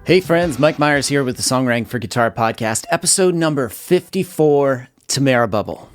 Hey friends, Mike Myers here with the Songwriting for Guitar podcast, episode number 54, Tamara Bubble.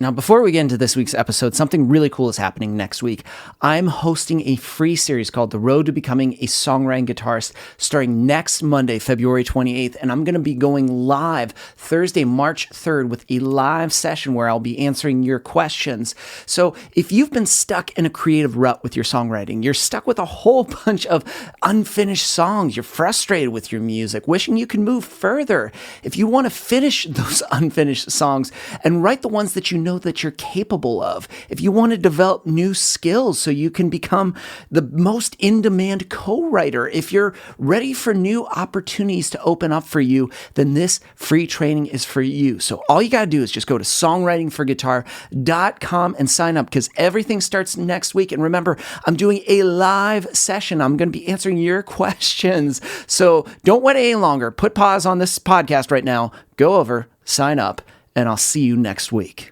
Now, before we get into this week's episode, something really cool is happening next week. I'm hosting a free series called The Road to Becoming a Songwriting Guitarist, starting next Monday, February 28th, and I'm going to be going live Thursday, March 3rd with a live session where I'll be answering your questions. So if you've been stuck in a creative rut with your songwriting, you're stuck with a whole bunch of unfinished songs, you're frustrated with your music, wishing you could move further, if you want to finish those unfinished songs and write the ones that you know that you're capable of, if you want to develop new skills so you can become the most in-demand co-writer, if you're ready for new opportunities to open up for you, then this free training is for you. So all you got to do is just go to songwritingforguitar.com and sign up, because everything starts next week. And remember, I'm doing a live session. I'm going to be answering your questions. So don't wait any longer. Put pause on this podcast right now. Go over, sign up, and I'll see you next week.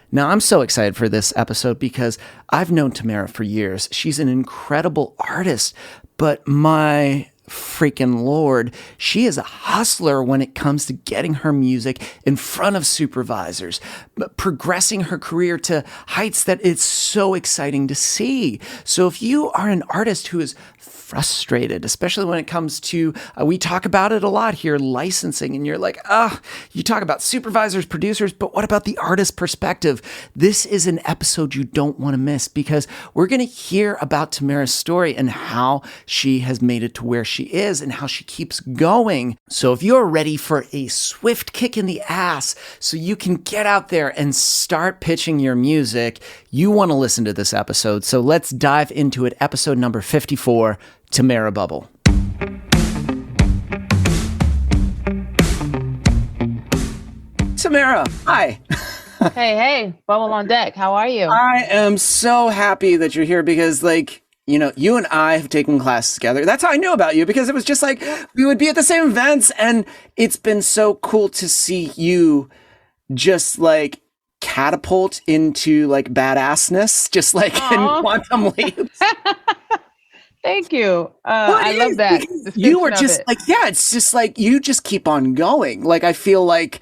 Now, I'm so excited for this episode because I've known Tamara for years. She's an incredible artist, but my freaking Lord, she is a hustler when it comes to getting her music in front of supervisors, progressing her career to heights that it's so exciting to see. So if you are an artist who is frustrated, especially when it comes to, we talk about it a lot here, licensing, and you're like, you talk about supervisors, producers, but what about the artist perspective? This is an episode you don't want to miss, because we're going to hear about Tamara's story and how she has made it to where she is and how she keeps going. So if you're ready for a swift kick in the ass so you can get out there and start pitching your music, you want to listen to this episode. So let's dive into it. Episode number 54, Tamara Bubble. Tamara, hi. Hey, bubble on deck. How are you? I am so happy that you're here because, you and I have taken classes together. That's how I knew about you, because it was just like we would be at the same events, and it's been so cool to see you just catapult into badassness, just in quantum leaps. Thank you. I love that. You were just it's just you just keep on going. I feel like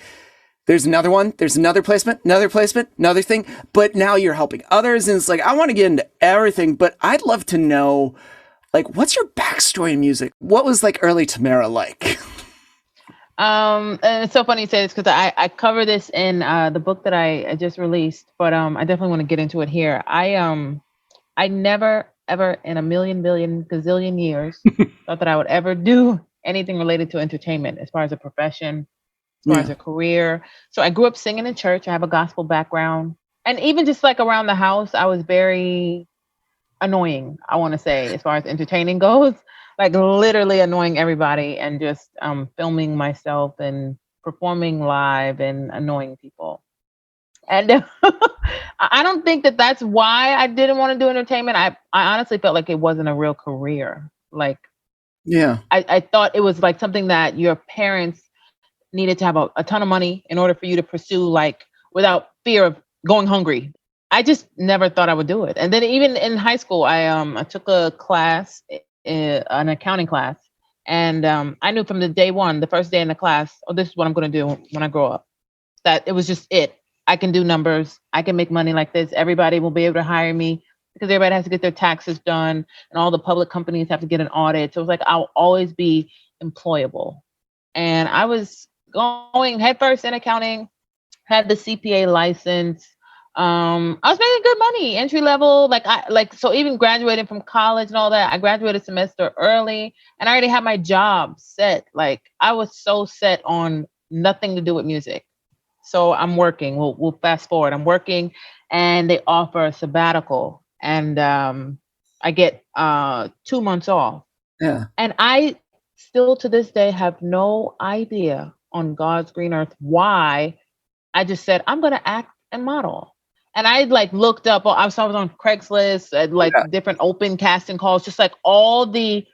there's another one, there's another placement, another thing, but now you're helping others. And it's I want to get into everything, but I'd love to know, what's your backstory in music? What was early Tamara like? And it's so funny you say this, because I cover this in the book that I just released, but I definitely want to get into it here. I never, ever in a million, billion, gazillion years thought that I would ever do anything related to entertainment as far as a profession, as far as a career. So I grew up singing in church. I have a gospel background. And even just around the house, I was very annoying, I want to say, as far as entertaining goes. Literally annoying everybody and just filming myself and performing live and annoying people. And I don't think that that's why I didn't want to do entertainment. I honestly felt like it wasn't a real career. I thought it was something that your parents needed to have a ton of money in order for you to pursue, without fear of going hungry. I just never thought I would do it. And then even in high school, I took a class, an accounting class. And I knew from the day one, the first day in the class, this is what I'm going to do when I grow up. That it was just it. I can do numbers. I can make money like this. Everybody will be able to hire me, because everybody has to get their taxes done, and all the public companies have to get an audit. So it was I'll always be employable. And I was going headfirst in accounting, had the CPA license. I was making good money, entry level. So even graduating from college and all that, I graduated a semester early, and I already had my job set. I was so set on nothing to do with music. So I'm working. We'll fast forward. I'm working, and they offer a sabbatical, and I get 2 months off. Yeah. And I still to this day have no idea on God's green earth why I just said, I'm going to act and model. And I looked up, I was on Craigslist, different open casting calls, just all the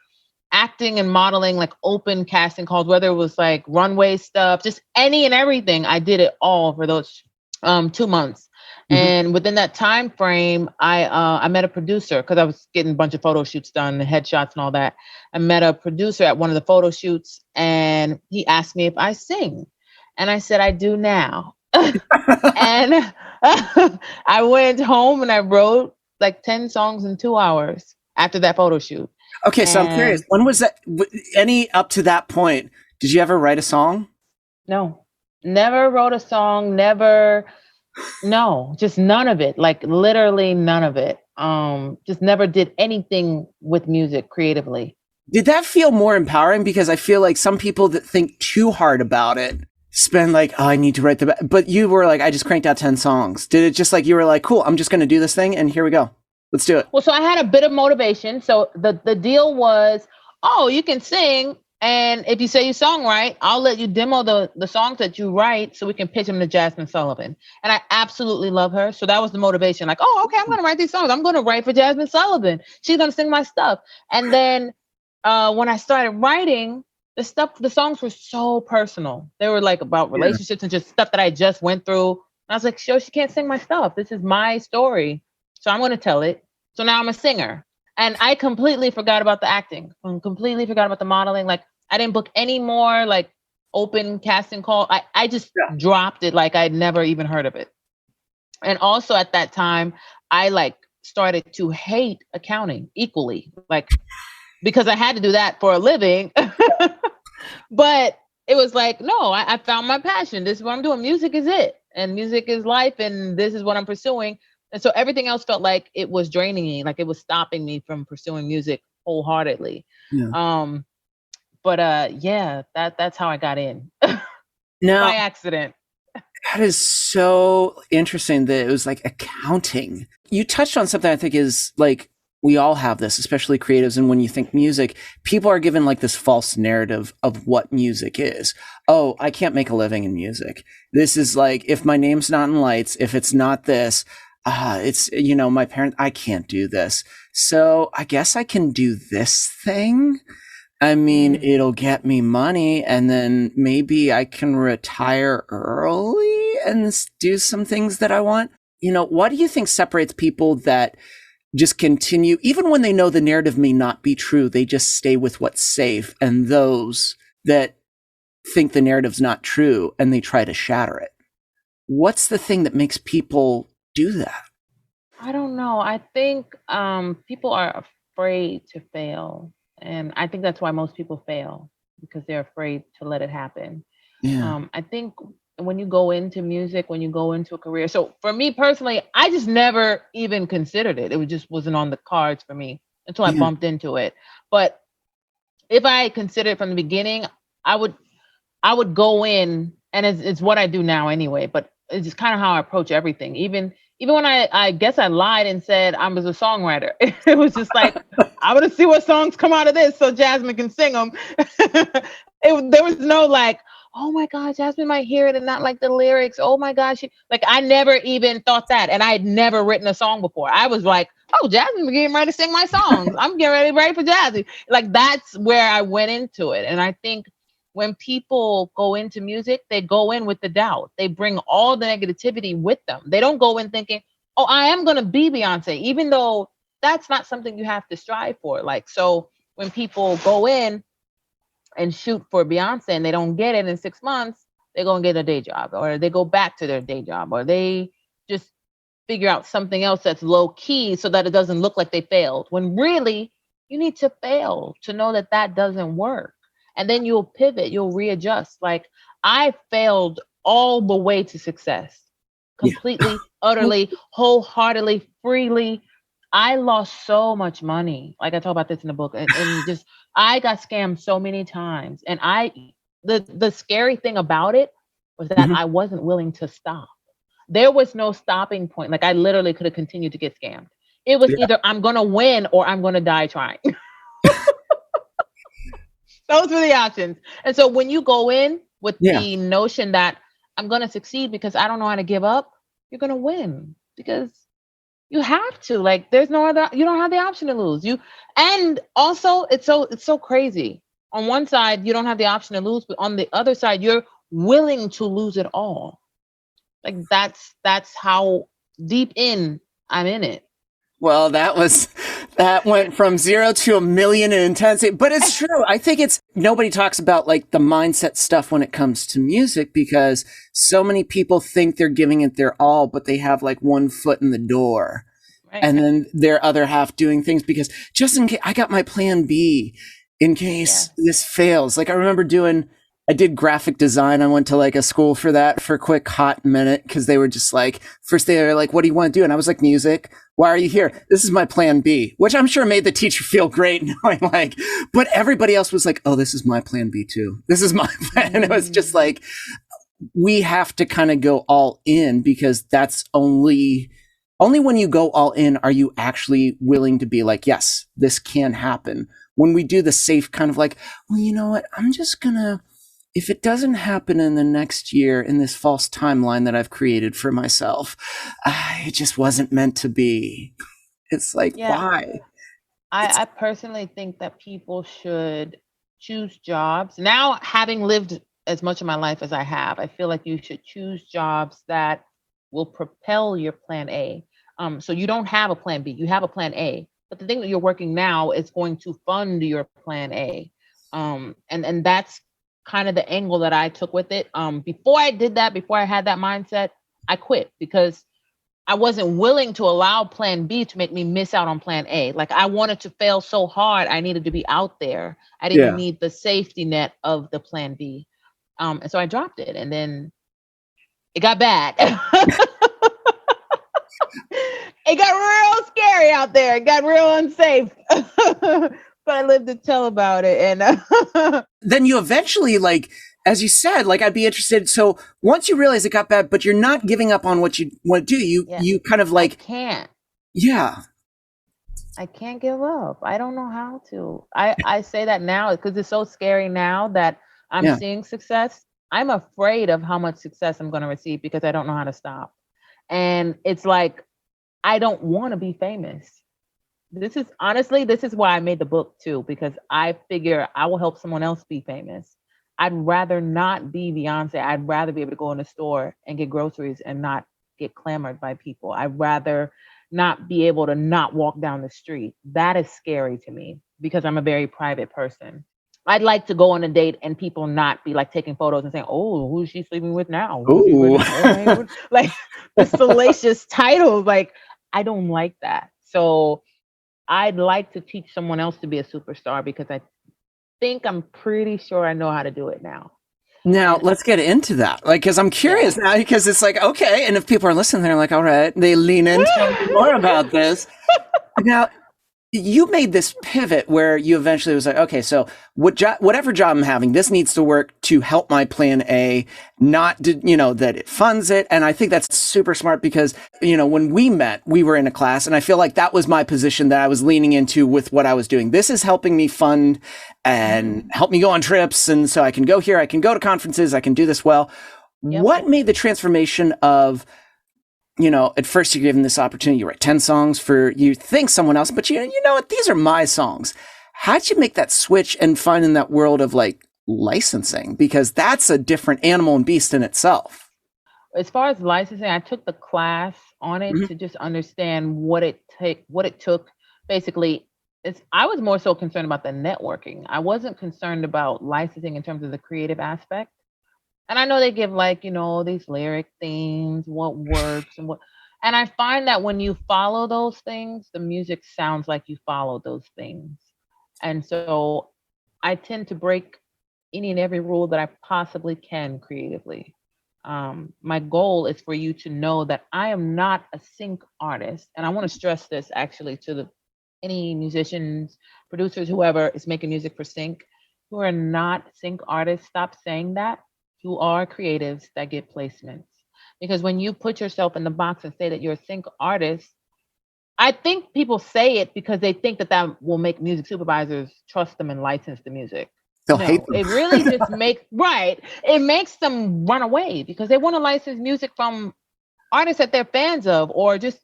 acting and modeling, open casting calls, whether it was runway stuff, just any and everything. I did it all for those 2 months. Mhm. And within that time frame, I met a producer because I was getting a bunch of photo shoots done, the headshots and all that. I met a producer at one of the photo shoots, and he asked me if I sing, and I said I do now. And I went home and I wrote like 10 songs in 2 hours after that photo shoot. Okay, so I'm curious. And When was that? Any up to that point? Did you ever write a song? no, never wrote a song, never, no, just none of it. Like literally none of it. Just never did anything with music creatively. Did that feel more empowering? Because I feel like some people that think too hard about it spend like, oh, I need to write but you were like, I just cranked out 10 songs. Did it just like, you were like, cool, I'm just going to do this thing and here we go. Let's do it. Well, so I had a bit of motivation. So the deal was, oh, you can sing, and if you say your song right, I'll let you demo the songs that you write, so we can pitch them to Jasmine Sullivan. And I absolutely love her, so that was the motivation. Like, oh, okay, I'm gonna write these songs. I'm gonna write for Jasmine Sullivan. She's gonna sing my stuff. And then when I started writing the songs were so personal. They were like about Yeah. relationships and just stuff that I just went through. And I was like, sure, she can't sing my stuff. This is my story. So I'm going to tell it. So now I'm a singer. And I completely forgot about the acting. I completely forgot about the modeling. Like I didn't book any more like open casting call. I just dropped it like I'd never even heard of it. And also at that time, I like started to hate accounting equally, like because I had to do that for a living. But it was like, no, I found my passion. This is what I'm doing. Music is it. And music is life. And this is what I'm pursuing. And so everything else felt like it was draining me, like it was stopping me from pursuing music wholeheartedly. Yeah. But yeah, that's how I got in Now, by accident. that is so interesting that it was like accounting. You touched on something I think is like, we all have this, especially creatives. And when you think music, people are given like this false narrative of what music is. Oh, I can't make a living in music. This is like, if my name's not in lights, if it's not this, it's, you know, my parent, I can't do this. So I guess I can do this thing. I mean, it'll get me money and then maybe I can retire early and do some things that I want. You know, what do you think separates people that just continue, even when they know the narrative may not be true, they just stay with what's safe, and those that think the narrative's not true and they try to shatter it? What's the thing that makes people do that? I don't know. I think people are afraid to fail. And I think that's why most people fail because they're afraid to let it happen. Yeah. I think when you go into music, when you go into a career, so for me personally, I just never even considered it. It just wasn't on the cards for me until I Yeah. bumped into it. But if I considered it from the beginning, I would I would go in, and it's what I do now anyway, but it's just kind of how I approach everything. Even when I guess I lied and said I was a songwriter. It was just like I want to see what songs come out of this so Jasmine can sing them. There was no like, oh my God, Jasmine might hear it and not like the lyrics. Oh my God, like I never even thought that, and I had never written a song before. I was like, oh, Jasmine's getting ready to sing my songs. I'm getting ready for Jazzy. Like that's where I went into it, and I think when people go into music, they go in with the doubt. They bring all the negativity with them. They don't go in thinking, oh, I am going to be Beyonce, even though that's not something you have to strive for. Like, so when people go in and shoot for Beyonce and they don't get it in 6 months, they go and get a day job, or they go back to their day job, or they just figure out something else that's low key so that it doesn't look like they failed. When really, you need to fail to know that that doesn't work. And then you'll pivot, you'll readjust. Like I failed all the way to success, Yeah. completely, utterly, wholeheartedly, freely. I lost so much money. Like I talk about this in the book, and just I got scammed so many times. And the scary thing about it was that Mhm. I wasn't willing to stop. There was no stopping point. Like I literally could have continued to get scammed. It was Yeah. either I'm gonna win or I'm gonna die trying. Those were the options. And so when you go in with Yeah. the notion that I'm going to succeed because I don't know how to give up, you're going to win because you have to. Like there's no other, you don't have the option to lose. And also it's so crazy. On one side, you don't have the option to lose, but on the other side, you're willing to lose it all. Like that's how deep in, I'm in it. Well, that went from 0 to a million in intensity, but it's true. I think nobody talks about like the mindset stuff when it comes to music because so many people think they're giving it their all, but they have like one foot in the door Right. and then their other half doing things because just in case I got my plan B in case this fails. Like I did graphic design. I went to like a school for that for a quick hot minute because they were just like, first they were like, what do you want to do? And I was like, music. Why are you here? This is my plan B, which I'm sure made the teacher feel great knowing like, but everybody else was like, oh, this is my plan B too. This is my plan. And it was just like, we have to kind of go all in because that's only when you go all in are you actually willing to be like, yes, this can happen. When we do the safe kind of like, well, you know what? I'm just gonna, if it doesn't happen in the next year in this false timeline that I've created for myself, it just wasn't meant to be. It's like, why? I personally think that people should choose jobs. Now, having lived as much of my life as I have, I feel like you should choose jobs that will propel your plan A. So you don't have a plan B, you have a plan A. But the thing that you're working now is going to fund your plan A. And that's kind of the angle that I took with it. Before I did that, before I had that mindset, I quit because I wasn't willing to allow plan B to make me miss out on plan A. Like I wanted to fail so hard, I needed to be out there. I didn't need the safety net of the plan B. And so I dropped it and then it got bad. It got real scary out there. It got real unsafe. But I lived to tell about it. And then you eventually, like, as you said, like, I'd be interested. So once you realize it got bad, but you're not giving up on what you want to do, you kind of like. I can't. Yeah. I can't give up. I don't know how to. I say that now because it's so scary now that I'm seeing success. I'm afraid of how much success I'm going to receive because I don't know how to stop. And it's like, I don't want to be famous. This is why I made the book too, because I figure I will help someone else be famous. I'd rather not be Beyonce. I'd rather be able to go in the store and get groceries and not get clamored by people. I'd rather not be able to not walk down the street. That is scary to me because I'm a very private person. I'd like to go on a date and people not be like taking photos and saying, "Oh, who's she sleeping with now?" Ooh. Like the salacious titles. Like I don't like that. So I'd like to teach someone else to be a superstar because I think I'm pretty sure I know how to do it now. Now, let's get into that. Like, because I'm curious now, because it's like, okay. And if people are listening, they're like, all right, they lean in, tell me more about this. Now, you made this pivot where you eventually was like, okay, so whatever job I'm having, this needs to work to help my plan A, not to, that it funds it. And I think that's super smart because, when we met, we were in a class and I feel like that was my position that I was leaning into with what I was doing. This is helping me fund and help me go on trips. And so I can go here, I can go to conferences, I can do this well. Yep. What made the transformation of, at first you're given this opportunity, you write 10 songs for, you think someone else, but you know what, these are my songs. How'd you make that switch and find in that world of like licensing? Because that's a different animal and beast in itself. As far as licensing, I took the class on it to just understand what it took. Basically, I was more so concerned about the networking. I wasn't concerned about licensing in terms of the creative aspect. And I know they give like, these lyric themes, what works and I find that when you follow those things, the music sounds like you follow those things. And so I tend to break any and every rule that I possibly can creatively. My goal is for you to know that I am not a sync artist. And I want to stress this actually to any musicians, producers, whoever is making music for sync, who are not sync artists. Stop saying that. You are creatives that get placements. Because when you put yourself in the box and say that you're a sync artist, I think people say it because they think that will make music supervisors trust them and license the music. They'll hate them. It really just it makes them run away because they want to license music from artists that they're fans of or just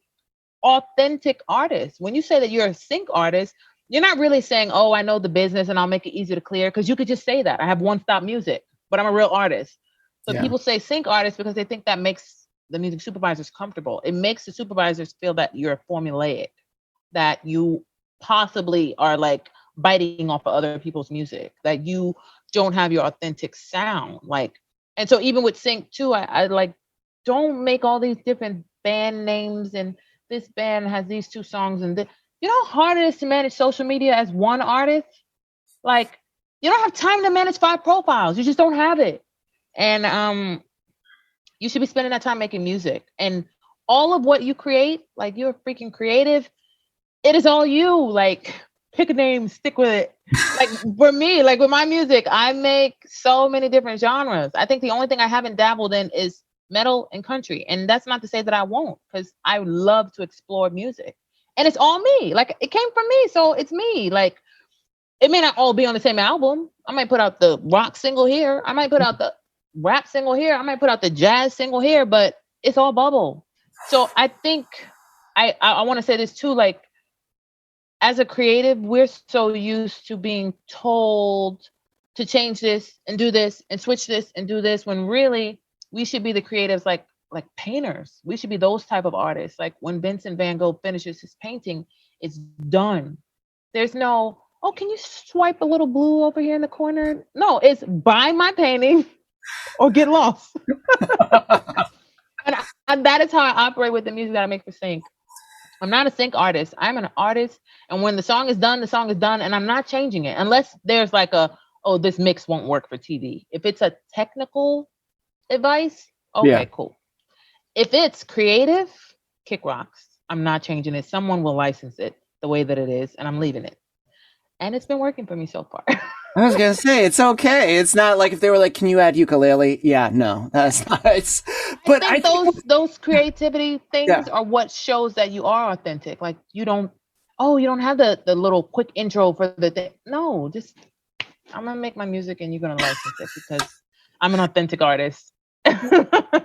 authentic artists. When you say that you're a sync artist, you're not really saying, "Oh, I know the business and I'll make it easy to clear," because you could just say that. I have one-stop music, but I'm a real artist. So people say sync artist because they think that makes the music supervisors comfortable. It makes the supervisors feel that you're formulaic, that you possibly are like biting off of other people's music, that you don't have your authentic sound. Like, and so even with sync too, I like, don't make all these different band names and this band has these two songs and you know how hard it is to manage social media as one artist? Like, you don't have time to manage 5 profiles. You just don't have it. And you should be spending that time making music. And all of what you create, like you're freaking creative, it is all you. Like, pick a name, stick with it. Like for me, like with my music, I make so many different genres. I think the only thing I haven't dabbled in is metal and country. And that's not to say that I won't, because I love to explore music. And it's all me. Like, it came from me, so it's me. Like, it may not all be on the same album. I might put out the rock single here. I might put out the rap single here. I might put out the jazz single here, but it's all bubble. So I think I want to say this too, like, as a creative, we're so used to being told to change this and do this and switch this and do this, when really we should be the creatives, like painters. We should be those type of artists. Like when Vincent van Gogh finishes his painting, it's done. There's no, oh, can you swipe a little blue over here in the corner? No, it's buy my painting or get lost. and that is how I operate with the music that I make for Sync. I'm not a sync artist. I'm an artist. And when the song is done, the song is done. And I'm not changing it unless there's like oh, this mix won't work for TV. If it's a technical advice, okay, cool. If it's creative, kick rocks. I'm not changing it. Someone will license it the way that it is, and I'm leaving it. And it's been working for me so far. I was gonna say, it's okay. It's not like if they were like, "Can you add ukulele?" Yeah, no, that's not. But I think those creativity things are what shows that you are authentic. Like you don't have the little quick intro for the thing. No, just I'm gonna make my music and you're gonna license it because I'm an authentic artist.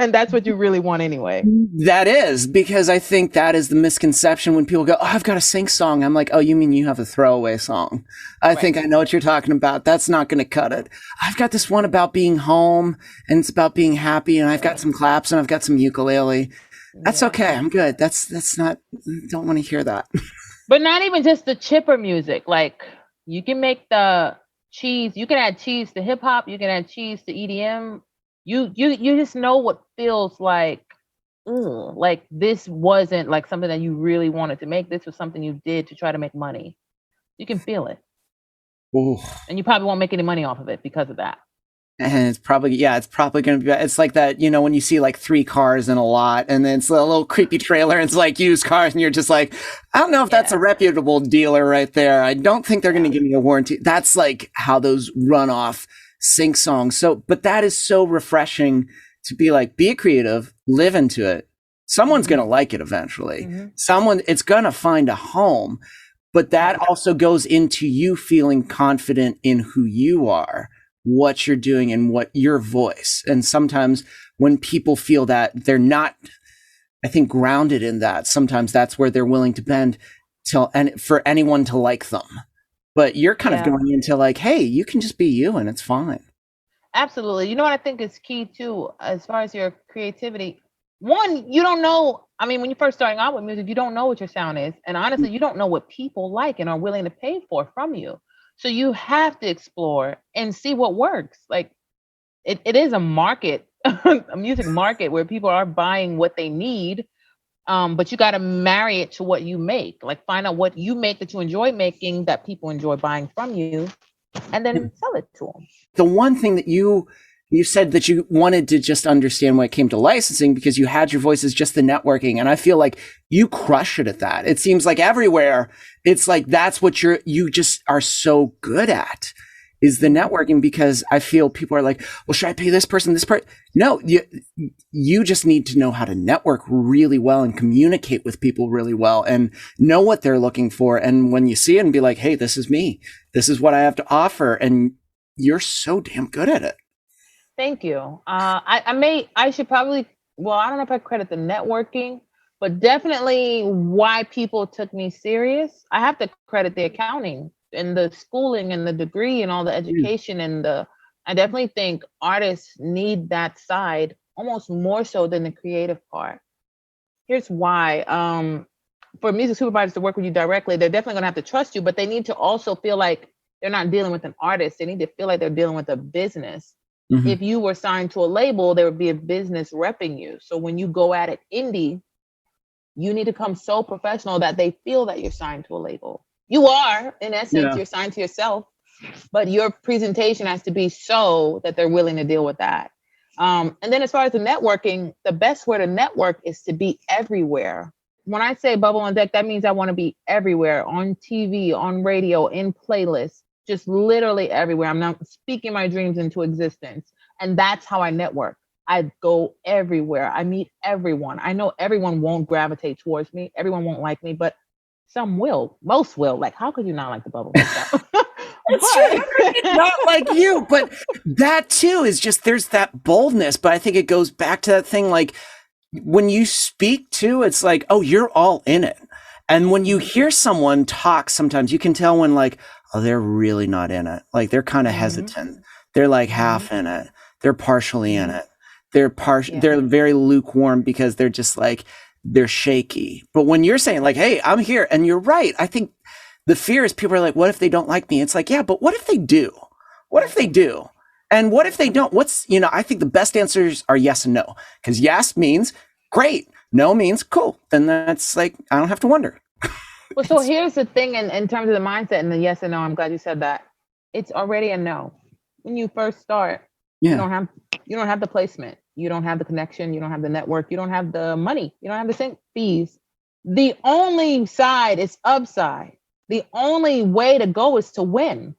And that's what you really want anyway. That is, because I think that is the misconception when people go, "Oh, I've got a sync song." I'm like, "Oh, you mean you have a throwaway song?" I think I know what you're talking about. That's not going to cut it. I've got this one about being home and it's about being happy, and I've got some claps and I've got some ukulele. That's okay. I'm good. That's not, don't want to hear that. But not even just the chipper music. Like you can make the cheese, you can add cheese to hip hop, you can add cheese to EDM. You just know what feels like this wasn't like something that you really wanted to make. This was something you did to try to make money. You can feel it. Ooh. And you probably won't make any money off of it because of that. And it's probably going to be, it's like that, you know, when you see like 3 cars in a lot and then it's a little creepy trailer and it's like used cars and you're just like, I don't know if that's a reputable dealer right there. I don't think they're going to give me a warranty. That's like how those run off sync songs. So, but that is so refreshing to be like, be creative, live into it. Someone's going to like it eventually. It's going to find a home, but that also goes into you feeling confident in who you are, what you're doing and what your voice. And sometimes when people feel that they're not, I think, grounded in that, sometimes that's where they're willing to bend and for anyone to like them. But you're kind of going into like, hey, you can just be you and it's fine. Absolutely. You know what I think is key too, as far as your creativity? One, you don't know. I mean, when you're first starting out with music, you don't know what your sound is. And honestly, you don't know what people like and are willing to pay for from you. So you have to explore and see what works. Like it is a market, a music market where people are buying what they need. But you got to marry it to what you make. Like find out what you make that you enjoy making, that people enjoy buying from you, and then sell it to them. The one thing that you said that you wanted to just understand when it came to licensing, because you had your voice as just the networking. And I feel like you crush it at that. It seems like everywhere, it's like, that's what you just are so good at, is the networking, because I feel people are like, well, should I pay this person, this part? No, you just need to know how to network really well and communicate with people really well and know what they're looking for. And when you see it and be like, hey, this is me, this is what I have to offer. And you're so damn good at it. Thank you. I should probably, well, I don't know if I credit the networking, but definitely why people took me serious. I have to credit the accounting and the schooling and the degree and all the education and I definitely think artists need that side almost more so than the creative part. Here's why. For music supervisors to work with you directly, they're definitely going to have to trust you, but they need to also feel like they're not dealing with an artist. They need to feel like they're dealing with a business. Mhm. If you were signed to a label, there would be a business repping you. So when you go at it indie, you need to come so professional that they feel that you're signed to a label. You are, in essence, Yeah. you're signed to yourself, but your presentation has to be so that they're willing to deal with that. And then as far as the networking, the best way to network is to be everywhere. When I say bubble on deck, that means I want to be everywhere, on TV, on radio, in playlists, just literally everywhere. I'm not speaking my dreams into existence. And that's how I network. I go everywhere. I meet everyone. I know everyone won't gravitate towards me. Everyone won't like me, but some will. Most will. Like, how could you not like the bubble? It's true. How could they not like you? But that too is just, there's that boldness. But I think it goes back to that thing, like when you speak to, it's like, oh, you're all in it. And when you hear someone talk, sometimes you can tell when, like, oh, they're really not in it. Like they're kind of hesitant. They're like half in it. They're partially in it. They're very lukewarm because they're just like, they're shaky. But when you're saying like, hey, I'm here, and you're right, I think the fear is people are like, what if they don't like me? It's like, yeah, but what if they do? What if they do? And what if they don't? I think the best answers are yes and no. Because yes means great. No means cool. Then that's like, I don't have to wonder. Well, so here's the thing in terms of the mindset and the yes and no. I'm glad you said that. It's already a no. When you first start, you don't have the placement. You don't have the connection. You don't have the network. You don't have the money. You don't have the sync fees. The only side is upside. The only way to go is to win.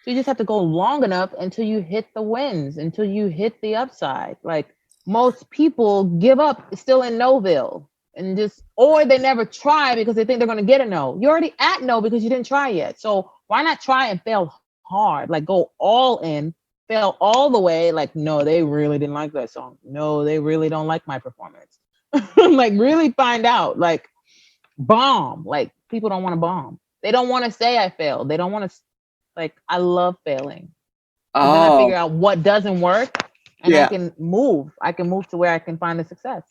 So you just have to go long enough until you hit the wins, until you hit the upside. Like most people give up still in Noville and or they never try because they think they're going to get a no. You're already at no because you didn't try yet. So why not try and fail hard? Like go all in, fail all the way. Like, no, they really didn't like that song. No, they really don't like my performance. Like really find out, like bomb. Like people don't want to bomb. They don't want to say I failed. They don't want to, like, I love failing. Then I figure out what doesn't work and I can move. I can move to where I can find the success.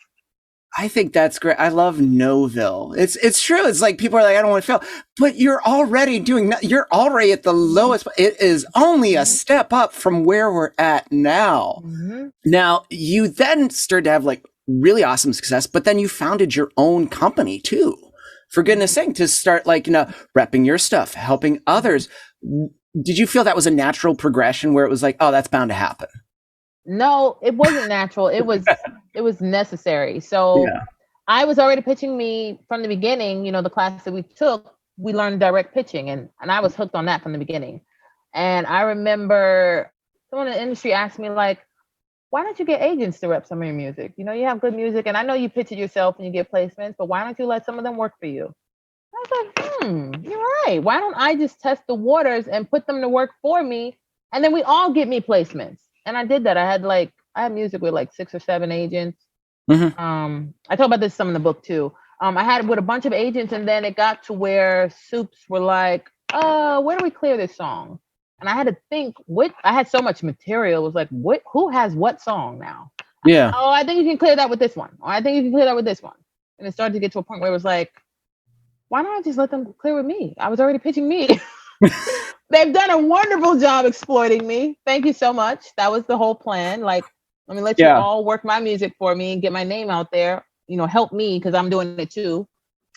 I think that's great. I love Noville. It's true. It's like people are like, I don't want to fail, but you're already you're already at the lowest. It is only a step up from where we're at now. Now you then started to have like really awesome success, but then you founded your own company too. For goodness sake, to start like, repping your stuff, helping others. Did you feel that was a natural progression where it was like, oh, that's bound to happen? No, it wasn't natural. It was necessary. So I was already pitching me from the beginning. The class that we took, we learned direct pitching, and I was hooked on that from the beginning. And I remember someone in the industry asked me, like, why don't you get agents to rep some of your music? You have good music, and I know you pitch it yourself and you get placements, but why don't you let some of them work for you? I was like, you're right. Why don't I just test the waters and put them to work for me, and then we all get me placements? And I did that. I had music with like 6 or 7 agents. I talk about this some in the book too. I had it with a bunch of agents, and then it got to where soups were like, where do we clear this song? And I had to think, I had so much material. It was like, who has what song now? Yeah. I think you can clear that with this one. Or I think you can clear that with this one. And it started to get to a point where it was like, why don't I just let them clear with me? I was already pitching me. They've done a wonderful job exploiting me. Thank you so much. That was the whole plan. Like, let me let you all work my music for me and get my name out there. Help me because I'm doing it too.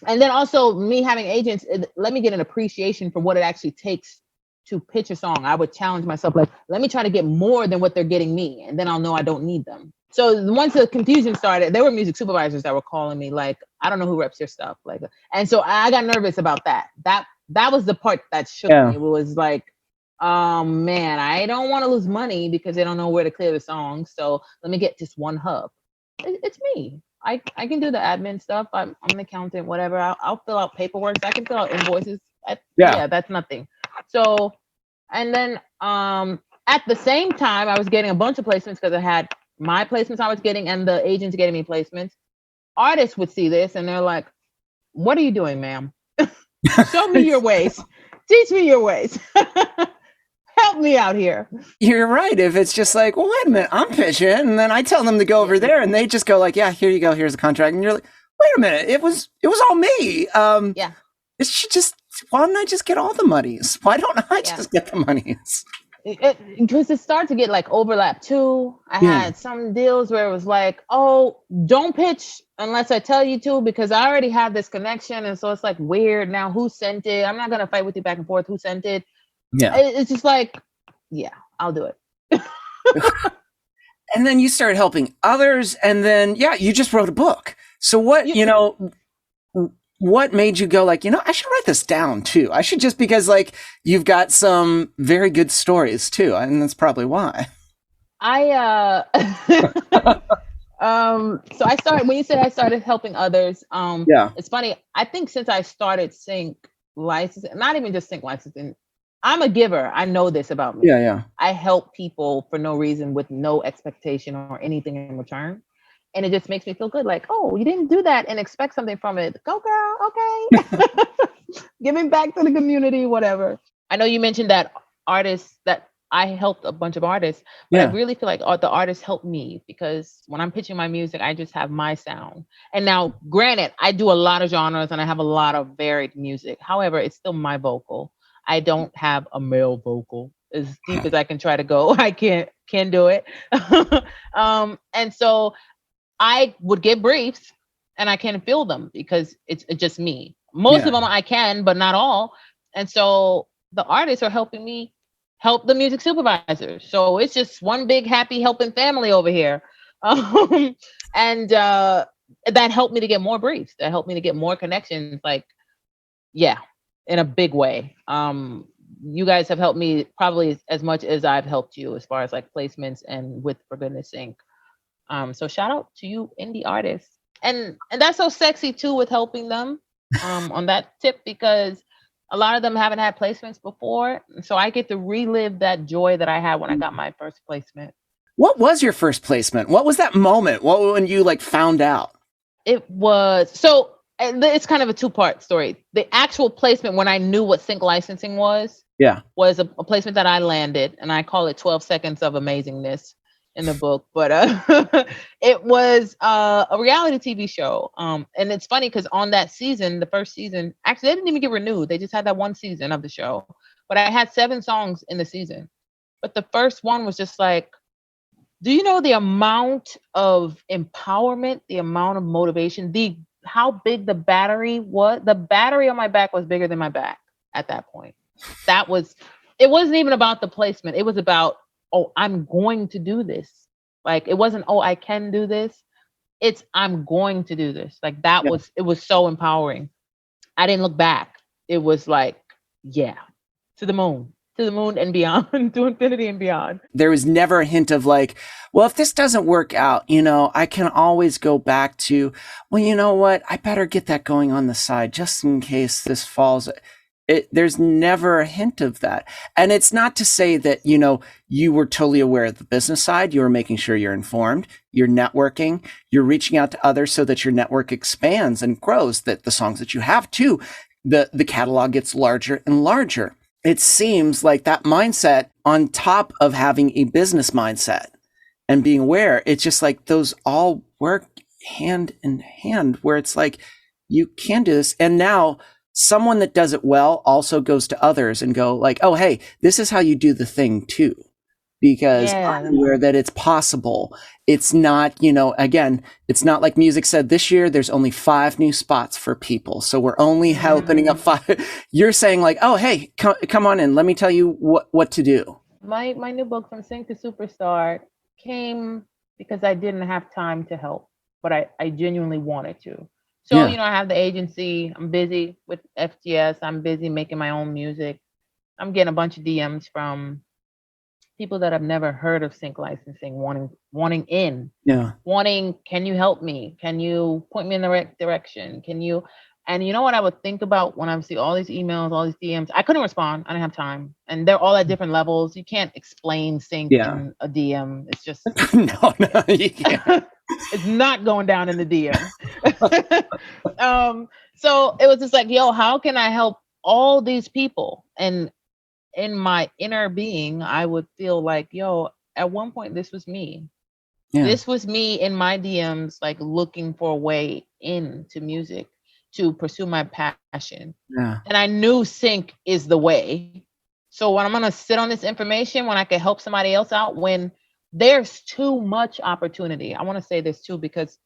And then also me having agents, let me get an appreciation for what it actually takes to pitch a song. I would challenge myself, like, let me try to get more than what they're getting me. And then I'll know I don't need them. So once the confusion started, there were music supervisors that were calling me like, I don't know who reps your stuff. Like, and so I got nervous about that. That was the part that shook me. It was like, man, I don't want to lose money because they don't know where to clear the song. So let me get just one hub. It's me. I can do the admin stuff. I'm an accountant, whatever. I'll fill out paperwork. I can fill out invoices. That's nothing. So, and then at the same time, I was getting a bunch of placements because I had my placements I was getting and the agents getting me placements. Artists would see this and they're like, what are you doing, ma'am? Show me your ways. Teach me your ways. help me out here. You're right. If it's just like, well, wait a minute, I'm pitching, and then I tell them to go over there, and they just go like, yeah, here you go, here's a contract, and you're like, wait a minute, it was all me. Yeah. It should just. Why don't I just get all the monies? Why don't I just get the monies? Because it started to get like overlap too. I had some deals where it was like, oh, don't pitch unless I tell you to, because I already have this connection. And so it's like weird. Now who sent it? I'm not going to fight with you back and forth. Who sent it? Yeah. It's just like, yeah, I'll do it. And then you started helping others. And then, you just wrote a book. So what, what made you go like, I should write this down too. I should, just because like you've got some very good stories too. And that's probably why. So I started, when you said I started helping others, it's funny. I think since I started sync licensing, not even just sync licensing, I'm a giver. I know this about me. Yeah. I help people for no reason with no expectation or anything in return. And it just makes me feel good. Like, oh, you didn't do that and expect something from it. Go girl. Okay. Giving back to the community, whatever. I know you mentioned that artists, that I helped a bunch of artists, but I really feel like the artists helped me, because when I'm pitching my music, I just have my sound. And now, granted, I do a lot of genres and I have a lot of varied music. However, it's still my vocal. I don't have a male vocal. As deep as I can try to go, I can't do it. And so I would get briefs and I can fill them because it's just me. Most of them I can, but not all. And so the artists are helping me help the music supervisors. So it's just one big happy helping family over here. And that helped me to get more briefs. That helped me to get more connections. Like, in a big way. You guys have helped me probably as much as I've helped you, as far as like placements and with For Goodness Inc. So shout out to you indie artists. And that's so sexy too, with helping them on that tip, because a lot of them haven't had placements before. So I get to relive that joy that I had when I got my first placement. What was your first placement? What was that moment? What, when you like found out? It was, so it's kind of a two-part story. The actual placement, when I knew what sync licensing was a placement that I landed, and I call it 12 Seconds of Amazingness in the book. But it was a reality TV show. And it's funny because on that season, the first season, actually, they didn't even get renewed. They just had that one season of the show. But I had 7 songs in the season. But the first one was just like, do you know the amount of empowerment, the amount of motivation, how big the battery was? The battery on my back was bigger than my back at that point. It wasn't even about the placement. It was about, oh, I'm going to do this. Like, it wasn't, oh, I can do this. It's, I'm going to do this. Like it was so empowering. I didn't look back. It was like, to the moon and beyond, to infinity and beyond. There was never a hint of like, well, if this doesn't work out, I can always go back to, well, you know what? I better get that going on the side just in case this falls. There's never a hint of that. And it's not to say that, you were totally aware of the business side. You were making sure you're informed, you're networking, you're reaching out to others so that your network expands and grows, that the songs that you have too, the catalog gets larger and larger. It seems like that mindset, on top of having a business mindset and being aware, it's just like those all work hand in hand, where it's like, you can do this. And now someone that does it well also goes to others and go like, oh, hey, this is how you do the thing too. Because I'm aware that it's possible. It's not, again, it's not like music said this year, there's only 5 new spots for people. So we're only opening up 5. You're saying like, oh, hey, come on in. Let me tell you what to do. My new book, From Sync to Superstar, came because I didn't have time to help, but I genuinely wanted to. So, I have the agency. I'm busy with FGS. I'm busy making my own music. I'm getting a bunch of DMs from people that have never heard of sync licensing, wanting in, can you help me? Can you point me in the right direction? And you know what I would think about when I see all these emails, all these DMs? I couldn't respond. I didn't have time. And they're all at different levels. You can't explain sync in a DM. It's just no, you can't. It's not going down in the DM. So it was just like, yo, how can I help all these people? And in my inner being, I would feel like, yo, at one point, this was me. Yeah. This was me in my DMs, like looking for a way into music to pursue my passion. Yeah. And I knew sync is the way. So when I'm going to sit on this information, when I can help somebody else out, when there's too much opportunity. I want to say this too, because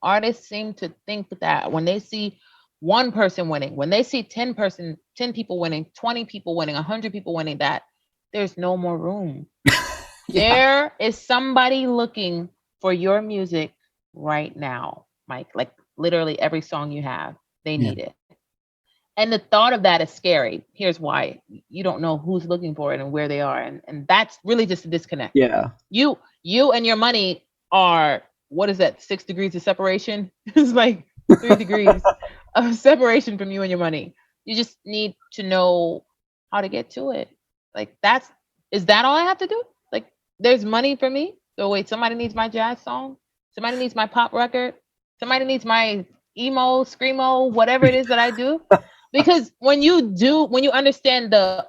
artists seem to think that when they see one person winning, when they see 10 people winning, 20 people winning, 100 people winning, that there's no more room. Yeah. There is somebody looking for your music right now, Mike. Like literally every song you have, they need it. And the thought of that is scary. Here's why. You don't know who's looking for it and where they are. And that's really just a disconnect. Yeah. You and your money are, what is that, 6 degrees of separation? It's like 3 degrees of separation from you and your money. You just need to know how to get to it. Like is that all I have to do? Like there's money for me. So wait, somebody needs my jazz song. Somebody needs my pop record. Somebody needs my emo, screamo, whatever it is that I do. Because when you understand the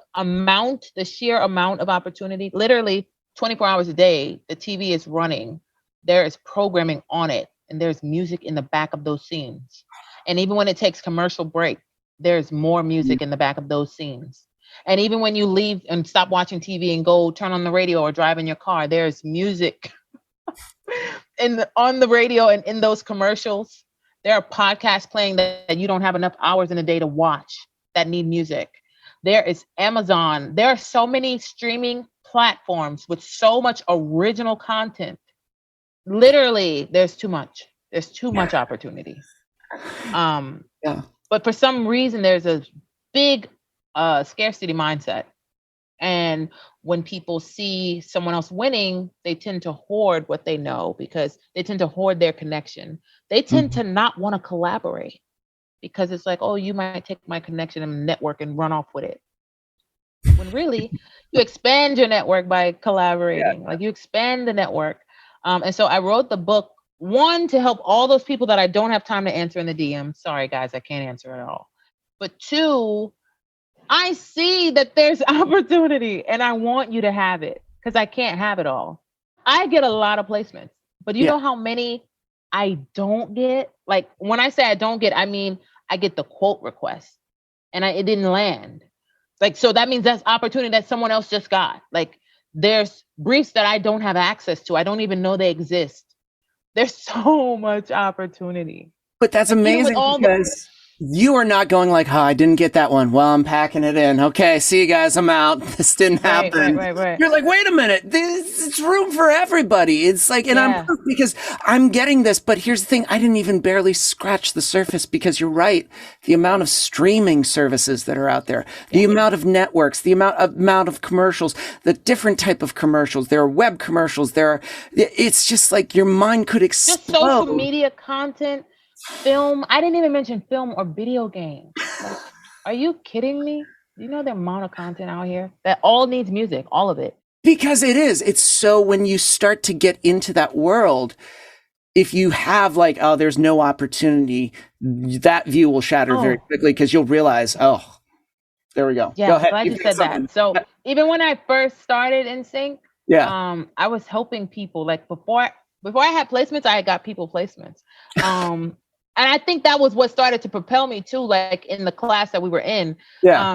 sheer amount of opportunity, literally 24 hours a day, the TV is running. There is programming on it, and there's music in the back of those scenes. And even when it takes commercial break, there's more music in the back of those scenes. And even when you leave and stop watching TV and go turn on the radio or drive in your car, there's music on the radio and in those commercials. There are podcasts playing that you don't have enough hours in a day to watch that need music. There is Amazon. There are so many streaming platforms with so much original content. Literally, there's too much. There's too much opportunity. But for some reason, there's a big scarcity mindset. And when people see someone else winning, they tend to hoard what they know because they tend to hoard their connection. They tend to not want to collaborate because it's like, oh, you might take my connection and network and run off with it. When really, you expand your network by collaborating. Like you expand the network. And so I wrote the book, one, to help all those people that I don't have time to answer in the DM. Sorry, guys, I can't answer at all. But two, I see that there's opportunity and I want you to have it because I can't have it all. I get a lot of placements, but you know how many I don't get? Like when I say I don't get, I mean, I get the quote request and it didn't land. Like, so that means that's opportunity that someone else just got. Like there's briefs that I don't have access to. I don't even know they exist. There's so much opportunity. But that's amazing because you are not going like, I didn't get that one. Well, I'm packing it in. Okay, see you guys. I'm out. This didn't happen. Right. You're like, wait a minute. It's room for everybody. It's like, and I'm because I'm getting this. But here's the thing. I didn't even barely scratch the surface because you're right. The amount of streaming services that are out there, the amount of networks, the amount of commercials, the different type of commercials. There are web commercials. It's just like your mind could explode. Just social media content. Film. I didn't even mention film or video games. Like, are you kidding me? You know the amount of content out here that all needs music, all of it. Because it is. It's so when you start to get into that world, if you have like, oh, there's no opportunity, that view will shatter very quickly because you'll realize, oh, there we go. Yeah, go ahead. glad you said that. So even when I first started in Sync, I was helping people. Like before I had placements, I got people placements. And I think that was what started to propel me too, like in the class that we were in.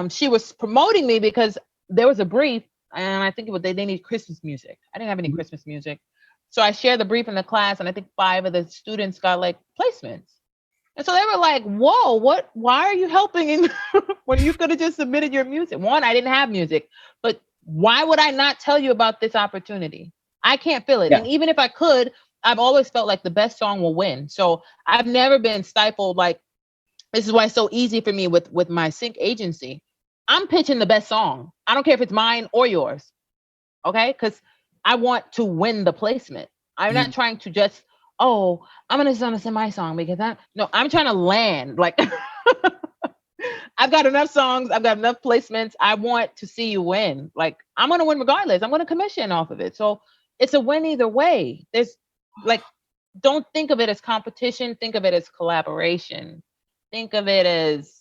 She was promoting me because there was a brief and I think they need Christmas music. I didn't have any Christmas music. So I shared the brief in the class and I think 5 of the students got like placements. And so they were like, whoa, why are you helping when you could have just submitted your music? One, I didn't have music, but why would I not tell you about this opportunity? I can't feel it. And even if I could, I've always felt like the best song will win. So I've never been stifled. Like, this is why it's so easy for me with my sync agency. I'm pitching the best song. I don't care if it's mine or yours. Okay? Because I want to win the placement. I'm not trying to just, I'm going to send my song because I'm trying to land. Like, I've got enough songs. I've got enough placements. I want to see you win. Like, I'm going to win regardless. I'm going to commission off of it. So it's a win either way. Like, don't think of it as competition. Think of it as collaboration. Think of it as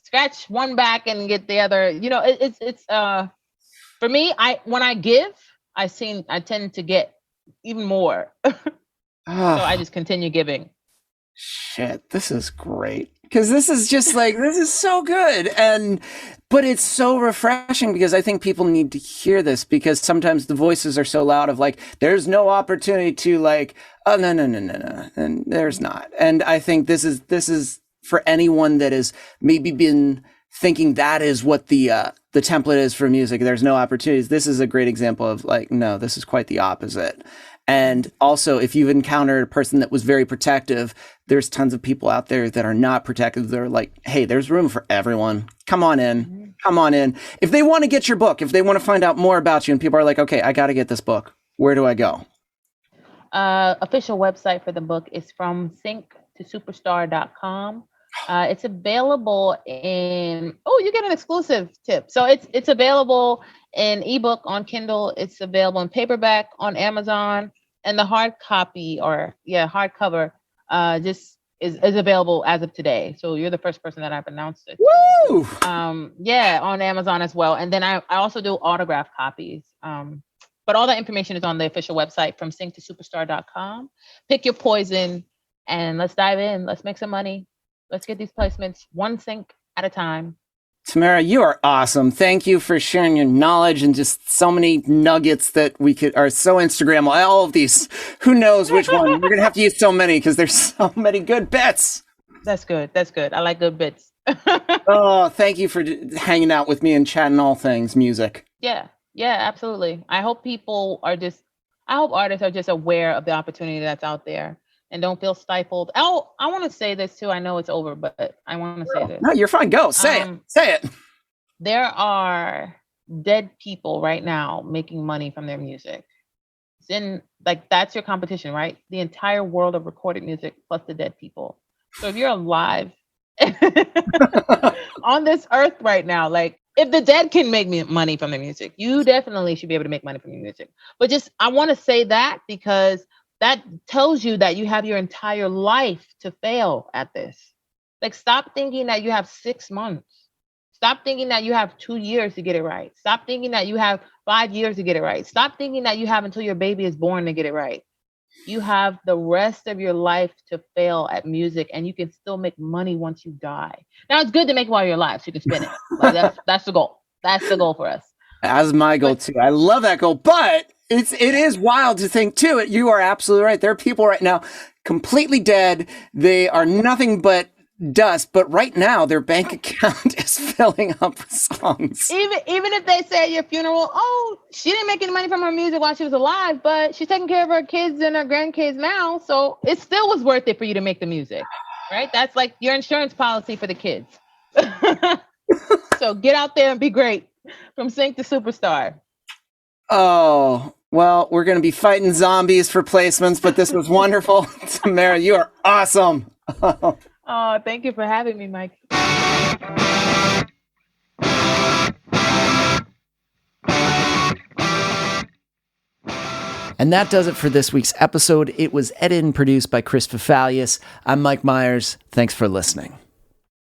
scratch one back and get the other. It's for me. When I give, I tend to get even more. So I just continue giving. Shit, this is great. Because this is just like, this is so good. But it's so refreshing because I think people need to hear this, because sometimes the voices are so loud of like, there's no opportunity to like, oh, no. And there's not. And I think this is for anyone that has maybe been thinking that is what the template is for music. There's no opportunities. This is a great example of like, no, this is quite the opposite. And also, if you've encountered a person that was very protective, there's tons of people out there that are not protective. They're like, hey, there's room for everyone. Come on in. Come on in. If they want to get your book, if they want to find out more about you, and people are like, okay, I got to get this book, where do I go? Official website for the book is from synctosuperstar.com. It's available in, you get an exclusive tip. So it's available in ebook on Kindle. It's available in paperback on Amazon, and the hardcover just is available as of today. So you're the first person that I've announced it. Woo! On Amazon as well. And then I also do autograph copies. But all that information is on the official website from synctosuperstar.com. Pick your poison and let's dive in. Let's make some money. Let's get these placements one sync at a time. Tamara, you are awesome. Thank you for sharing your knowledge and just so many nuggets that are so Instagrammable. All of these, who knows which one? We're going to have to use so many because there's so many good bits. That's good. I like good bits. Oh, thank you for hanging out with me and chatting all things music. Yeah, absolutely. I hope artists are just aware of the opportunity that's out there and don't feel stifled. Oh, I want to say this too. I know it's over, but I want to say this. No, you're fine. Go. Say it. There are dead people right now making money from their music. That's your competition, right? The entire world of recorded music plus the dead people. So if you're alive on this earth right now, like if the dead can make money from their music, you definitely should be able to make money from your music. But I want to say that because that tells you that you have your entire life to fail at this. Like, stop thinking that you have 6 months. Stop thinking that you have 2 years to get it right. Stop thinking that you have 5 years to get it right. Stop thinking that you have until your baby is born to get it right. You have the rest of your life to fail at music, and you can still make money once you die. Now, it's good to make it while you're alive so you can spin it. Like, that's the goal. That's the goal for us. That's my goal too. I love that goal, but it is wild to think too. You are absolutely right. There are people right now completely dead. They are nothing but dust, but right now their bank account is filling up with songs. Even if they say at your funeral, oh, she didn't make any money from her music while she was alive, but she's taking care of her kids and her grandkids now, so it still was worth it for you to make the music, right? That's like your insurance policy for the kids. So get out there and be great. From Sync to Superstar. Oh, well, we're going to be fighting zombies for placements, but this was wonderful. Tamara, you are awesome. Oh, thank you for having me, Mike. And that does it for this week's episode. It was edited and produced by Chris Fafalius. I'm Mike Myers. Thanks for listening.